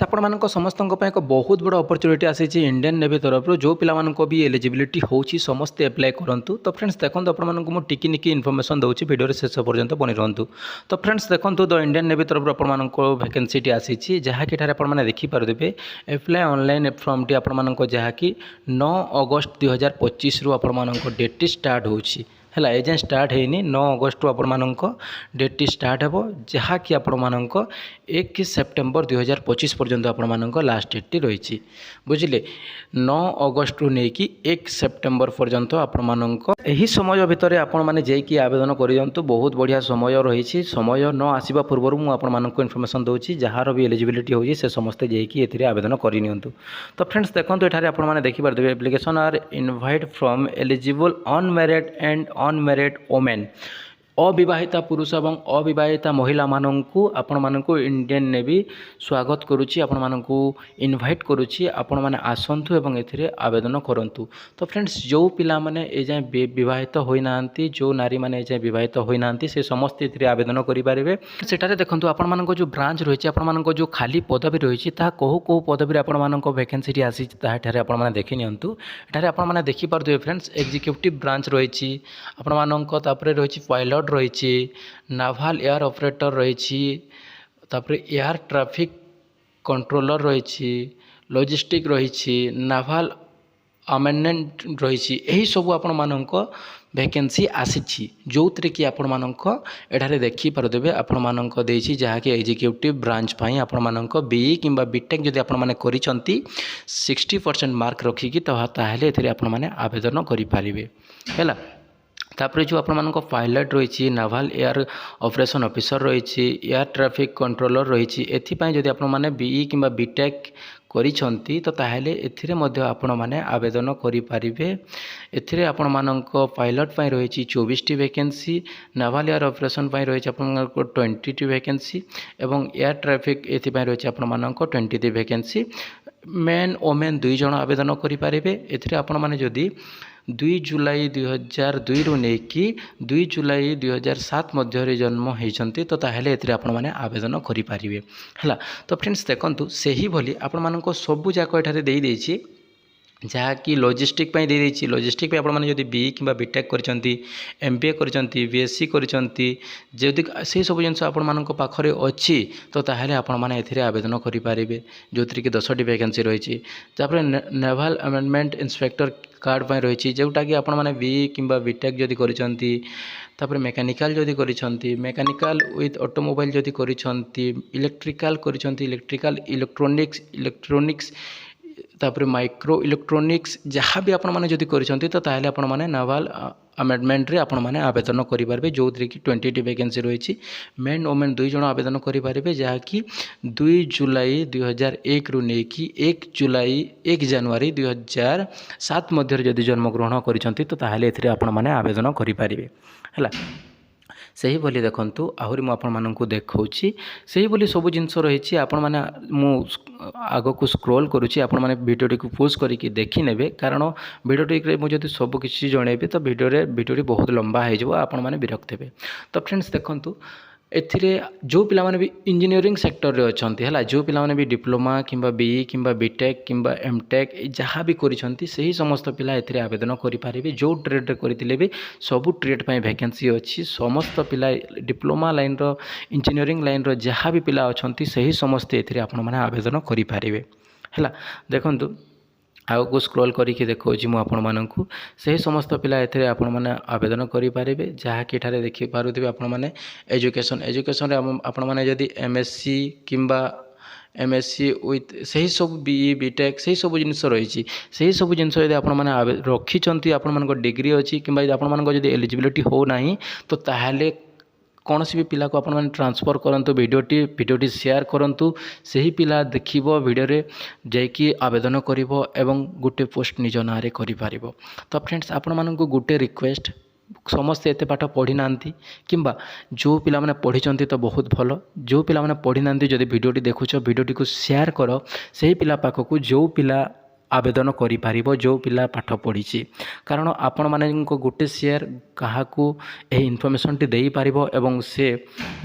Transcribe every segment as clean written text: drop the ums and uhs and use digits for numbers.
ଆପଣମାନଙ୍କ ସମସ୍ତଙ୍କ ପାଇଁ ଏକ ବହୁତ ବଡ଼ ଅପରଚ୍ୟୁନିଟି ଆସିଛି ଇଣ୍ଡିଆନ୍ ନେଭି ତରଫରୁ। ଯେଉଁ ପିଲାମାନଙ୍କ ବି ଏଲିଜିବିଲିଟି ହେଉଛି ସମସ୍ତେ ଆପ୍ଲାଏ କରନ୍ତୁ। ତ ଫ୍ରେଣ୍ଡସ୍ ଦେଖନ୍ତୁ, ଆପଣମାନଙ୍କୁ ମୁଁ ଟିକି ନିକି ଇନଫର୍ମେସନ୍ ଦେଉଛି, ଭିଡ଼ିଓରେ ଶେଷ ପର୍ଯ୍ୟନ୍ତ ବନି ରୁହନ୍ତୁ। ତ ଫ୍ରେଣ୍ଡସ୍ ଦେଖନ୍ତୁ, ଦ ଇଣ୍ଡିଆନ୍ ନେଭି ତରଫରୁ ଆପଣମାନଙ୍କ ଭ୍ୟାକେନ୍ସିଟି ଆସିଛି, ଯାହାକି ଏଠାରେ ଆପଣମାନେ ଦେଖିପାରୁଥିବେ। ଆପ୍ଲାଏ ଅନଲାଇନ୍ ଫର୍ମଟି ଆପଣମାନଙ୍କ ଯାହାକି 9 ଅଗଷ୍ଟ 2025ରୁ ଆପଣମାନଙ୍କ ଡେଟ୍ଟି ଷ୍ଟାର୍ଟ ହେଉଛି ହେଲା। ଏଯାଏଁ ଷ୍ଟାର୍ଟ ହେଇନି, 9 ଅଗଷ୍ଟରୁ ଆପଣମାନଙ୍କ ଡେଟ୍ଟି ଷ୍ଟାର୍ଟ ହେବ, ଯାହାକି ଆପଣମାନଙ୍କ 1 ସେପ୍ଟେମ୍ବର 2025 ପର୍ଯ୍ୟନ୍ତ ଆପଣମାନଙ୍କ ଲାଷ୍ଟ ଡେଟ୍ଟି ରହିଛି। ବୁଝିଲେ, 9 ଅଗଷ୍ଟରୁ ନେଇକି 1 ସେପ୍ଟେମ୍ବର ପର୍ଯ୍ୟନ୍ତ ଆପଣମାନଙ୍କ ଏହି ସମୟ ଭିତରେ ଆପଣମାନେ ଯାଇକି ଆବେଦନ କରିଦିଅନ୍ତୁ। ବହୁତ ବଢ଼ିଆ ସମୟ ରହିଛି। ସମୟ ନ ଆସିବା ପୂର୍ବରୁ ମୁଁ ଆପଣମାନଙ୍କୁ ଇନଫର୍ମେସନ୍ ଦେଉଛି, ଯାହାର ବି ଏଲିଜିବିଲିଟି ହେଉଛି ସେ ସମସ୍ତେ ଯାଇକି ଏଥିରେ ଆବେଦନ କରିନିଅନ୍ତୁ। ତ ଫ୍ରେଣ୍ଡସ୍ ଦେଖନ୍ତୁ, ଏଠାରେ ଆପଣମାନେ ଦେଖିପାରୁଥିବେ application are invite from eligible unmarried and unmarried women. ଅବିବାହିତା ପୁରୁଷ ଏବଂ ଅବିବାହିତା ମହିଳାମାନଙ୍କୁ ଆପଣମାନଙ୍କୁ ଇଣ୍ଡିଆନ୍ ନେଭି ସ୍ୱାଗତ କରୁଛି, ଆପଣମାନଙ୍କୁ ଇନଭାଇଟ୍ କରୁଛି, ଆପଣମାନେ ଆସନ୍ତୁ ଏବଂ ଏଥିରେ ଆବେଦନ କରନ୍ତୁ। ତ ଫ୍ରେଣ୍ଡସ୍, ଯେଉଁ ପିଲାମାନେ ଏଯାଏଁ ବିବାହିତ ହୋଇନାହାନ୍ତି, ଯେଉଁ ନାରୀମାନେ ଏଯାଏଁ ବିବାହିତ ହୋଇନାହାନ୍ତି, ସେ ସମସ୍ତେ ଏଥିରେ ଆବେଦନ କରିପାରିବେ। ସେଠାରେ ଦେଖନ୍ତୁ, ଆପଣମାନଙ୍କ ଯେଉଁ ବ୍ରାଞ୍ଚ ରହିଛି, ଆପଣମାନଙ୍କ ଯେଉଁ ଖାଲି ପଦବୀ ରହିଛି, ତାହା କେଉଁ ପଦବୀରେ ଆପଣମାନଙ୍କ ଭ୍ୟାକେନ୍ସିଟି ଆସିଛି ତାହା ଏଠାରେ ଆପଣମାନେ ଦେଖିନିଅନ୍ତୁ। ଏଠାରେ ଆପଣମାନେ ଦେଖିପାରୁଥିବେ ଫ୍ରେଣ୍ଡସ୍, ଏକ୍ଜିକ୍ୟୁଟିଭ୍ ବ୍ରାଞ୍ଚ ରହିଛି ଆପଣମାନଙ୍କ, ତାପରେ ରହିଛି ପାଇଲଟ୍ ରହିଛି, ନାଭାଲ୍ ଏୟାର ଅପରେଟର ରହିଛି, ତାପରେ ଏୟାର ଟ୍ରାଫିକ୍ କଣ୍ଟ୍ରୋଲର ରହିଛି, ଲଜିଷ୍ଟିକ୍ ରହିଛି, ନାଭାଲ୍ ଆମେଣ୍ଡମେଣ୍ଟ ରହିଛି। ଏହିସବୁ ଆପଣମାନଙ୍କ ଭ୍ୟାକେନ୍ସି ଆସିଛି, ଯେଉଁଥିରେ କି ଆପଣମାନଙ୍କ ଏଠାରେ ଦେଖିପାରୁଥିବେ ଆପଣମାନଙ୍କ ଦେଇଛି, ଯାହାକି ଏକ୍ଜିକ୍ୟୁଟିଭ୍ ବ୍ରାଞ୍ଚ ପାଇଁ ଆପଣମାନଙ୍କ ବିଇ କିମ୍ବା ବିଟେକ୍ ଯଦି ଆପଣମାନେ କରିଛନ୍ତି 60% ମାର୍କ ରଖିକି, ତାହେଲେ ଏଥିରେ ଆପଣମାନେ ଆବେଦନ କରିପାରିବେ ହେଲା। ତାପରେ ଯେଉଁ ଆପଣମାନଙ୍କ ପାଇଲଟ୍ ରହିଛି, ନାଭାଲ୍ ଏୟାର ଅପରେସନ୍ ଅଫିସର ରହିଛି, ଏୟାର ଟ୍ରାଫିକ୍ କଣ୍ଟ୍ରୋଲର ରହିଛି, ଏଥିପାଇଁ ଯଦି ଆପଣମାନେ ବିଇ କିମ୍ବା ବିଟେକ୍ କରିଛନ୍ତି ତ ତାହେଲେ ଏଥିରେ ମଧ୍ୟ ଆପଣମାନେ ଆବେଦନ କରିପାରିବେ। ଏଥିରେ ଆପଣମାନଙ୍କ ପାଇଲଟ୍ ପାଇଁ ରହିଛି 24ଟି ଭ୍ୟାକେନ୍ସି, ନାଭାଲ୍ ଏୟାର ଅପରେସନ୍ ପାଇଁ ରହିଛି ଆପଣଙ୍କ 20ଟି ଭ୍ୟାକେନ୍ସି ଏବଂ ଏୟାର ଟ୍ରାଫିକ୍ ଏଥିପାଇଁ ରହିଛି ଆପଣମାନଙ୍କ 20ଟି ଭ୍ୟାକେନ୍ସି। ମେନ୍ ଓମେନ୍ 2 ଜଣ ଆବେଦନ କରିପାରିବେ। ଏଥିରେ ଆପଣମାନେ ଯଦି 2 ଜୁଲାଇ 2002ରୁ ନେଇକି 2 ଜୁଲାଇ 2007 ମଧ୍ୟରେ ଜନ୍ମ ହୋଇଛନ୍ତି ତ ତାହେଲେ ଏଥିରେ ଆପଣମାନେ ଆବେଦନ କରିପାରିବେ ହେଲା। ତ ଫ୍ରେଣ୍ଡସ୍ ଦେଖନ୍ତୁ, ସେହିଭଳି ଆପଣମାନଙ୍କ ସବୁ ଯାକ ଏଠାରେ ଦେଇଦେଇଛି, ଯାହାକି ଲଜିଷ୍ଟିକ୍ ପାଇଁ ଦେଇଦେଇଛି। ଲଜିଷ୍ଟିକ୍ ପାଇଁ ଆପଣମାନେ ଯଦି ବିଇ କିମ୍ବା ବିଟେକ୍ କରିଛନ୍ତି, MBA କରିଛନ୍ତି, BSc କରିଛନ୍ତି, ଯଦି ସେହିସବୁ ଜିନିଷ ଆପଣମାନଙ୍କ ପାଖରେ ଅଛି ତ ତାହେଲେ ଆପଣମାନେ ଏଥିରେ ଆବେଦନ କରିପାରିବେ, ଯେଉଁଥିରେ କି 10ଟି ଭ୍ୟାକେନ୍ସି ରହିଛି। ତାପରେ ନେଭାଲ୍ ଆମେଣ୍ଡମେଣ୍ଟ ଇନ୍ସପେକ୍ଟର କାର୍ଡ଼ ପାଇଁ ରହିଛି, ଯେଉଁଟାକି ଆପଣମାନେ ବିଇ କିମ୍ବା ବିଟେକ୍ ଯଦି କରିଛନ୍ତି, ତାପରେ ମେକାନିକାଲ୍ ଯଦି କରିଛନ୍ତି, ମେକାନିକାଲ୍ ୱିଥ୍ ଅଟୋମୋବାଇଲ୍ ଯଦି କରିଛନ୍ତି, ଇଲେକ୍ଟ୍ରିକାଲ୍ କରିଛନ୍ତି, ଇଲେକ୍ଟ୍ରୋନିକ୍ସ, ତାପରେ ମାଇକ୍ରୋ ଇଲେକ୍ଟ୍ରୋନିକ୍ସ, ଯାହା ବି ଆପଣମାନେ ଯଦି କରିଛନ୍ତି ତ ତାହେଲେ ଆପଣମାନେ ନାଭାଲ୍ ଆମେଣ୍ଡମେଣ୍ଟରେ ଆପଣମାନେ ଆବେଦନ କରିପାରିବେ, ଯେଉଁଥିରେ କି 20ଟି ଭ୍ୟାକେନ୍ସି ରହିଛି। ମେନ୍ ଓମେନ୍ 2 ଜଣ ଆବେଦନ କରିପାରିବେ, ଯାହାକି 2 ଜୁଲାଇ 2001ରୁ ନେଇକି 1 ଜାନୁଆରୀ 2007 ମଧ୍ୟରେ ଯଦି ଜନ୍ମଗ୍ରହଣ କରିଛନ୍ତି ତ ତାହେଲେ ଏଥିରେ ଆପଣମାନେ ଆବେଦନ କରିପାରିବେ ହେଲା। ସେହିଭଳି ଦେଖନ୍ତୁ, ଆହୁରି ମୁଁ ଆପଣମାନଙ୍କୁ ଦେଖାଉଛି, ସେହିଭଳି ସବୁ ଜିନିଷ ରହିଛି। ଆପଣମାନେ, ମୁଁ ଆଗକୁ ସ୍କ୍ରୋଲ୍ କରୁଛି, ଆପଣମାନେ ଭିଡ଼ିଓଟିକୁ ପୋଜ୍ କରିକି ଦେଖିନେବେ, କାରଣ ଭିଡ଼ିଓଟିରେ ମୁଁ ଯଦି ସବୁ କିଛି ଜଣେଇବି ତ ଭିଡ଼ିଓଟି ବହୁତ ଲମ୍ବା ହୋଇଯିବ, ଆପଣମାନେ ବିରକ୍ତ ହେବେ। ତ ଫ୍ରେଣ୍ଡସ୍ ଦେଖନ୍ତୁ, ଏଥିରେ ଯେଉଁ ପିଲାମାନେ ବି ଇଞ୍ଜିନିୟରିଂ ସେକ୍ଟରରେ ଅଛନ୍ତି ହେଲା, ଯେଉଁ ପିଲାମାନେ ବି ଡିପ୍ଲୋମା କିମ୍ବା ବିଇ କିମ୍ବା ବିଟେକ୍ କିମ୍ବା ଏମ୍ଟେକ୍ ଯାହା ବି କରିଛନ୍ତି, ସେହି ସମସ୍ତ ପିଲା ଏଥିରେ ଆବେଦନ କରିପାରିବେ। ଯେଉଁ ଟ୍ରେଡ଼୍ରେ କରିଥିଲେ ବି ସବୁ ଟ୍ରେଡ଼୍ ପାଇଁ ଭ୍ୟାକେନ୍ସି ଅଛି। ସମସ୍ତ ପିଲା ଡିପ୍ଲୋମା ଲାଇନ୍ର, ଇଞ୍ଜିନିୟରିଂ ଲାଇନ୍ର ଯାହା ବି ପିଲା ଅଛନ୍ତି ସେହି ସମସ୍ତେ ଏଥିରେ ଆପଣମାନେ ଆବେଦନ କରିପାରିବେ ହେଲା। ଦେଖନ୍ତୁ, ଆଗକୁ ସ୍କ୍ରୋଲ୍ କରିକି ଦେଖାଉଛି ମୁଁ ଆପଣମାନଙ୍କୁ, ସେହି ସମସ୍ତ ପିଲା ଏଥିରେ ଆପଣମାନେ ଆବେଦନ କରିପାରିବେ, ଯାହାକି ଏଠାରେ ଦେଖିପାରୁଥିବେ ଆପଣମାନେ ଏଜୁକେସନ୍ରେ ଆପଣମାନେ ଯଦି MSc ୱିଥ୍ ସେହିସବୁ ବିଇ ବିଟେକ୍ ସେହିସବୁ ଜିନିଷ ରହିଛି, ସେହିସବୁ ଜିନିଷ ଯଦି ଆପଣମାନେ ରଖିଛନ୍ତି, ଆପଣମାନଙ୍କ ଡିଗ୍ରୀ ଅଛି, କିମ୍ବା ଯଦି ଆପଣମାନଙ୍କ ଯଦି ଏଲିଜିବିଲିଟି ହେଉନାହିଁ ତ ତାହେଲେ କୌଣସି ବି ପିଲାକୁ ଆପଣମାନେ ଟ୍ରାନ୍ସଫର୍ କରନ୍ତୁ, ଭିଡ଼ିଓଟି ସେୟାର କରନ୍ତୁ। ସେହି ପିଲା ଦେଖିବ, ଭିଡ଼ିଓରେ ଯାଇକି ଆବେଦନ କରିବ ଏବଂ ଗୋଟେ ପୋଷ୍ଟ ନିଜ ନାଁରେ କରିପାରିବ। ତ ଫ୍ରେଣ୍ଡସ୍, ଆପଣମାନଙ୍କୁ ଗୋଟେ ରିକ୍ୱେଷ୍ଟ, ସମସ୍ତେ ଏତେ ପାଠ ପଢ଼ିନାହାନ୍ତି, କିମ୍ବା ଯେଉଁ ପିଲାମାନେ ପଢ଼ିଛନ୍ତି ତ ବହୁତ ଭଲ, ଯେଉଁ ପିଲାମାନେ ପଢ଼ିନାହାନ୍ତି ଯଦି ଭିଡ଼ିଓଟି ଦେଖୁଛ, ଭିଡ଼ିଓଟିକୁ ସେୟାର କର ସେହି ପିଲା ପାଖକୁ ଯେଉଁ ପିଲା ଆବେଦନ କରିପାରିବ, ଯେଉଁ ପିଲା ପାଠ ପଢ଼ିଛି, କାରଣ ଆପଣମାନଙ୍କ ଗୋଟେ ସେୟାର କାହାକୁ ଏହି ଇନଫର୍ମେସନ୍ଟି ଦେଇପାରିବ ଏବଂ ସେ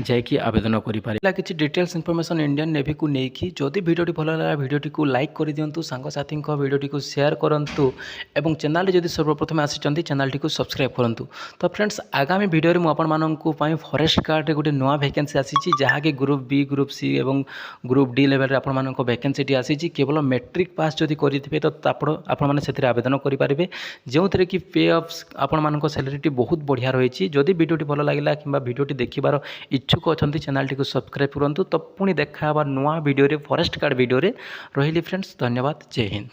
ଯାଇକି ଆବେଦନ କରିପାରିବ। କିଛି ଡିଟେଲ୍ସ ଇନଫର୍ମେସନ୍ ଇଣ୍ଡିଆନ୍ ନେଭିକୁ ନେଇକି। ଯଦି ଭିଡ଼ିଓଟି ଭଲ ଲାଗିଲା ଭିଡ଼ିଓଟିକୁ ଲାଇକ୍ କରିଦିଅନ୍ତୁ, ସାଙ୍ଗସାଥୀଙ୍କ ଭିଡ଼ିଓଟିକୁ ସେୟାର କରନ୍ତୁ ଏବଂ ଚ୍ୟାନେଲରେ ଯଦି ସର୍ବପ୍ରଥମେ ଆସିଛନ୍ତି ଚ୍ୟାନେଲଟିକୁ ସବସ୍କ୍ରାଇବ୍ କରନ୍ତୁ। ତ ଫ୍ରେଣ୍ଡସ୍ ଆଗାମୀ ଭିଡ଼ିଓରେ ମୁଁ ଆପଣମାନଙ୍କ ପାଇଁ ଫରେଷ୍ଟ ଗାର୍ଡ଼ରେ ଗୋଟେ ନୂଆ ଭ୍ୟାକେନ୍ସି ଆସିଛି, ଯାହାକି ଗ୍ରୁପ୍ ବି, ଗ୍ରୁପ୍ ସି ଏବଂ ଗ୍ରୁପ୍ ଡି ଲେଭେଲରେ ଆପଣମାନଙ୍କ ଭ୍ୟାକେନ୍ସିଟି ଆସିଛି। କେବଳ ମେଟ୍ରିକ୍ ପାସ୍ ଯଦି କରିଥିବେ ତ ଆପଣମାନେ ସେଥିରେ ଆବେଦନ କରିପାରିବେ, ଯେଉଁଥିରେ କି ପେ ଅଫ୍ ଆପଣମାନଙ୍କ ସାଲାରୀଟି ବହୁତ ବଢ଼ିଆ ରହିଛି। ଯଦି ଭିଡ଼ିଓଟି ଭଲ ଲାଗିଲା କିମ୍ବା ଭିଡ଼ିଓଟି ଦେଖିବାର ଇଚ୍ଛୁକ ଅଛନ୍ତି ଚ୍ୟାନେଲଟିକୁ ସବସ୍କ୍ରାଇବ୍ କରନ୍ତୁ। ତ ପୁଣି ଦେଖା ହେବା ନୂଆ ଭିଡ଼ିଓରେ, ଫରେଷ୍ଟ ଗାର୍ଡ଼ ଭିଡ଼ିଓରେ। ରହିଲି ଫ୍ରେଣ୍ଡସ୍, ଧନ୍ୟବାଦ, ଜୟ ହିନ୍ଦ।